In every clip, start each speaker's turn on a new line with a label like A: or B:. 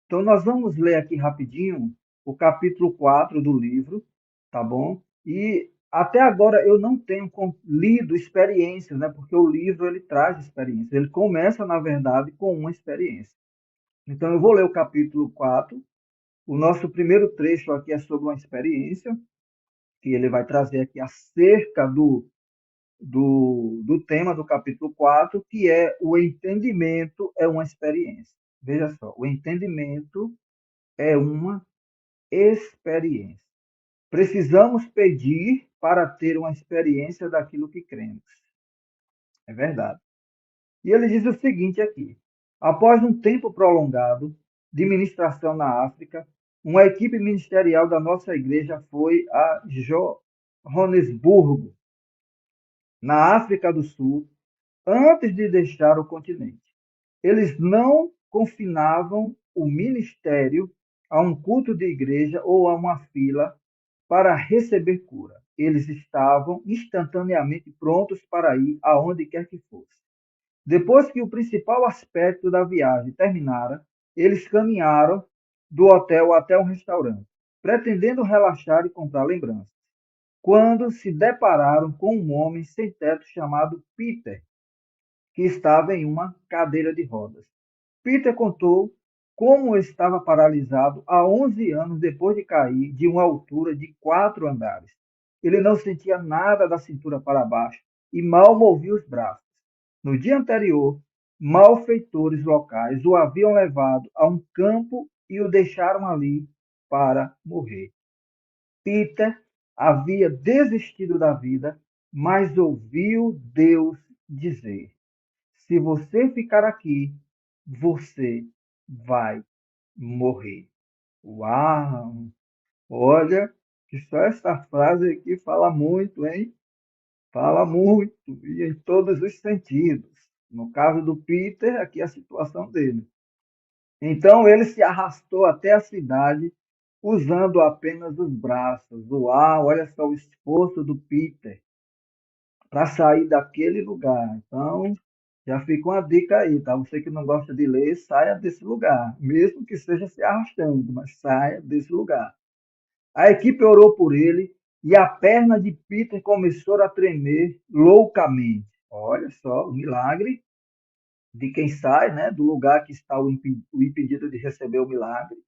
A: Então, nós vamos ler aqui rapidinho o capítulo 4 do livro, tá bom? E até agora eu não tenho lido experiências, né? Porque o livro ele traz experiências. Ele começa, na verdade, com uma experiência. Então, eu vou ler o capítulo 4. O nosso primeiro trecho aqui é sobre uma experiência que ele vai trazer aqui acerca do tema do capítulo 4, que é o entendimento é uma experiência. Veja só, o entendimento é uma experiência. Precisamos pedir para ter uma experiência daquilo que cremos. É verdade. E ele diz o seguinte aqui: após um tempo prolongado de ministração na África, uma equipe ministerial da nossa igreja foi a Joanesburgo, na África do Sul, antes de deixar o continente. Eles não confinavam o ministério a um culto de igreja ou a uma fila para receber cura. Eles estavam instantaneamente prontos para ir aonde quer que fosse. Depois que o principal aspecto da viagem terminara, eles caminharam do hotel até um restaurante, pretendendo relaxar e comprar lembranças, quando se depararam com um homem sem teto chamado Peter, que estava em uma cadeira de rodas. Peter contou como estava paralisado há 11 anos depois de cair de uma altura de 4 andares. Ele não sentia nada da cintura para baixo e mal movia os braços. No dia anterior, malfeitores locais o haviam levado a um campo e o deixaram ali para morrer. Peter havia desistido da vida, mas ouviu Deus dizer: se você ficar aqui, você vai morrer. Uau! Olha, que só essa frase aqui fala muito, hein? Fala muito, e em todos os sentidos. No caso do Peter, aqui a situação dele. Então ele se arrastou até a cidade usando apenas os braços. Uau, olha só o esforço do Peter para sair daquele lugar. Então, já fica uma dica aí, tá? Você que não gosta de ler, saia desse lugar, mesmo que seja se arrastando, mas saia desse lugar. A equipe orou por ele e a perna de Peter começou a tremer loucamente. Olha só, o milagre de quem sai, né, do lugar que está o impedido de receber o milagre.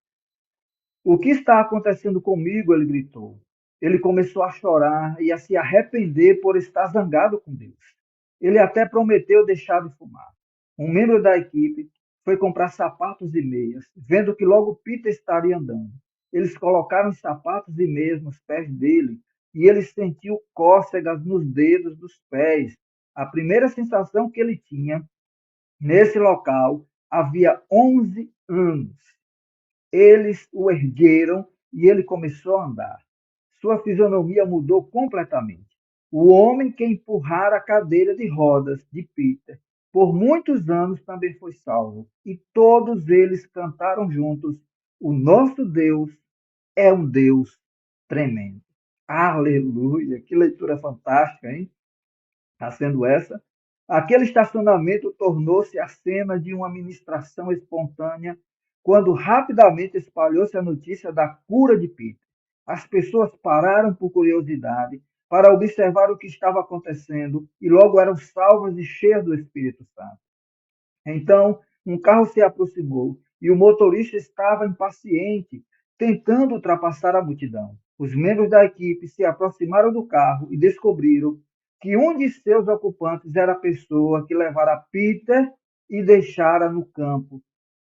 A: O que está acontecendo comigo? Ele gritou. Ele começou a chorar e a se arrepender por estar zangado com Deus. Ele até prometeu deixar de fumar. Um membro da equipe foi comprar sapatos e meias, vendo que logo Peter estaria andando. Eles colocaram os sapatos e meias nos pés dele e ele sentiu cócegas nos dedos dos pés. A primeira sensação que ele tinha nesse local havia 11 anos. Eles o ergueram e ele começou a andar. Sua fisionomia mudou completamente. O homem que empurrara a cadeira de rodas de Peter por muitos anos também foi salvo. E todos eles cantaram juntos: o nosso Deus é um Deus tremendo. Aleluia! Que leitura fantástica, hein? Está sendo essa. Aquele estacionamento tornou-se a cena de uma ministração espontânea quando rapidamente espalhou-se a notícia da cura de Peter. As pessoas pararam por curiosidade para observar o que estava acontecendo e logo eram salvas e cheias do Espírito Santo. Então, um carro se aproximou e o motorista estava impaciente, tentando ultrapassar a multidão. Os membros da equipe se aproximaram do carro e descobriram que um de seus ocupantes era a pessoa que levara Peter e deixara no campo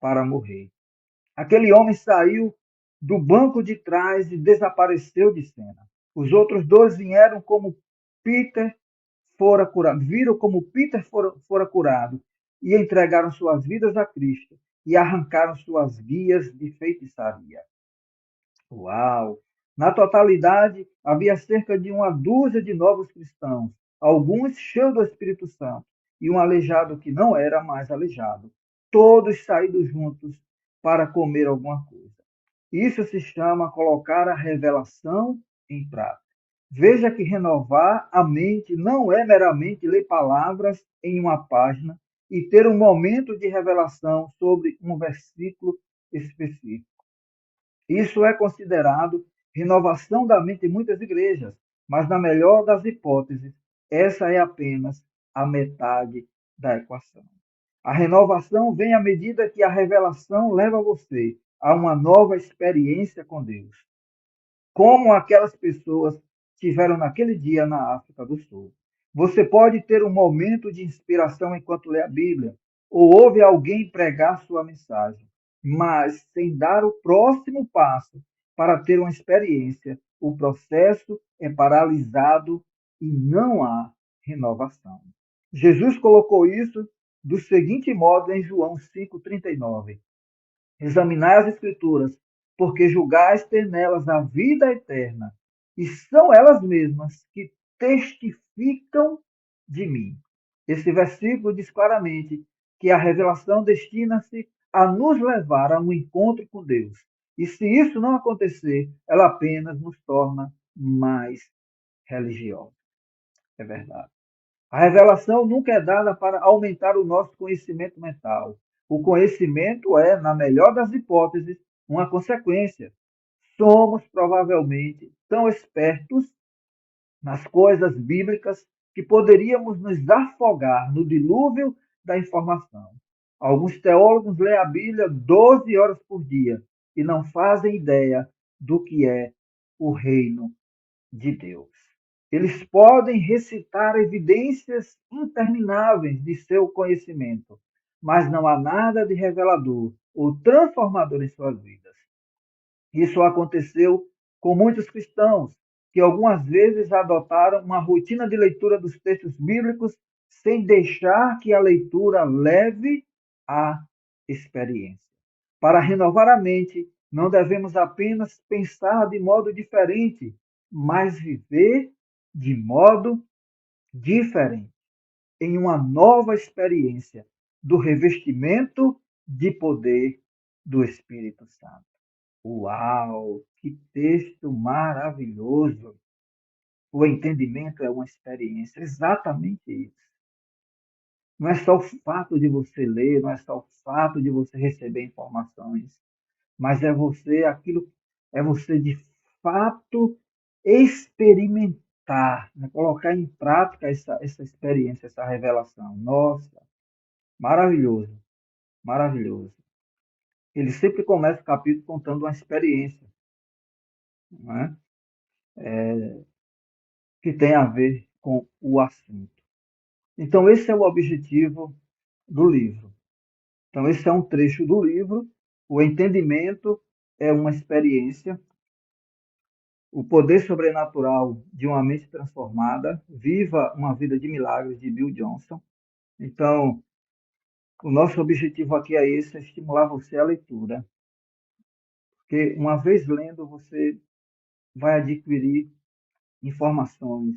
A: para morrer. Aquele homem saiu do banco de trás e desapareceu de cena. Os outros dois vieram como Peter fora curado, viram como Peter fora curado e entregaram suas vidas a Cristo e arrancaram suas guias de feitiçaria. Uau! Na totalidade, havia cerca de uma dúzia de novos cristãos, alguns cheios do Espírito Santo e um aleijado que não era mais aleijado. Todos saídos juntos para comer alguma coisa. Isso se chama colocar a revelação em prática. Veja que renovar a mente não é meramente ler palavras em uma página e ter um momento de revelação sobre um versículo específico. Isso é considerado renovação da mente em muitas igrejas, mas, na melhor das hipóteses, essa é apenas a metade da equação. A renovação vem à medida que a revelação leva você a uma nova experiência com Deus, como aquelas pessoas tiveram naquele dia na África do Sul. Você pode ter um momento de inspiração enquanto lê a Bíblia, ou ouve alguém pregar sua mensagem, mas sem dar o próximo passo para ter uma experiência, o processo é paralisado e não há renovação. Jesus colocou isso do seguinte modo em João 5,39: examinai as Escrituras, porque julgais ter nelas a vida eterna, e são elas mesmas que testificam de mim. Esse versículo diz claramente que a revelação destina-se a nos levar a um encontro com Deus. E se isso não acontecer, ela apenas nos torna mais religiosos. É verdade. A revelação nunca é dada para aumentar o nosso conhecimento mental. O conhecimento é, na melhor das hipóteses, uma consequência. Somos provavelmente tão espertos nas coisas bíblicas que poderíamos nos afogar no dilúvio da informação. Alguns teólogos lêem a Bíblia 12 horas por dia e não fazem ideia do que é o reino de Deus. Eles podem recitar evidências intermináveis de seu conhecimento, mas não há nada de revelador ou transformador em suas vidas. Isso aconteceu com muitos cristãos que algumas vezes adotaram uma rotina de leitura dos textos bíblicos sem deixar que a leitura leve à experiência. Para renovar a mente, não devemos apenas pensar de modo diferente, mas viver de modo diferente, em uma nova experiência do revestimento de poder do Espírito Santo. Uau, que texto maravilhoso! O entendimento é uma experiência, exatamente isso. Não é só o fato de você ler, não é só o fato de você receber informações, mas é você de fato experimentar, né? Colocar em prática essa experiência, essa revelação. Nossa, maravilhoso, maravilhoso. Ele sempre começa o capítulo contando uma experiência, né? Que tem a ver com o assunto. Então, esse é o objetivo do livro. Então, esse é um trecho do livro. O entendimento é uma experiência. O poder sobrenatural de uma mente transformada. Viva uma vida de milagres, de Bill Johnson. Então, o nosso objetivo aqui é esse, é estimular você à leitura. Porque uma vez lendo, você vai adquirir informações.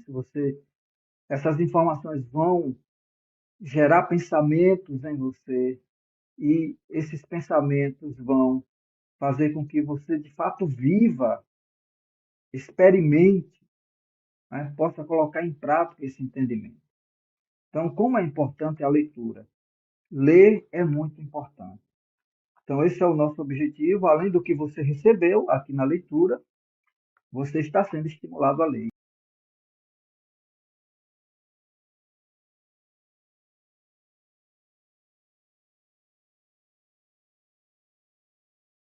A: Essas informações vão gerar pensamentos em você e esses pensamentos vão fazer com que você, de fato, viva, experimente, né? Possa colocar em prática esse entendimento. Então, como é importante a leitura? Ler é muito importante. Então, esse é o nosso objetivo. Além do que você recebeu aqui na leitura, você está sendo estimulado a ler.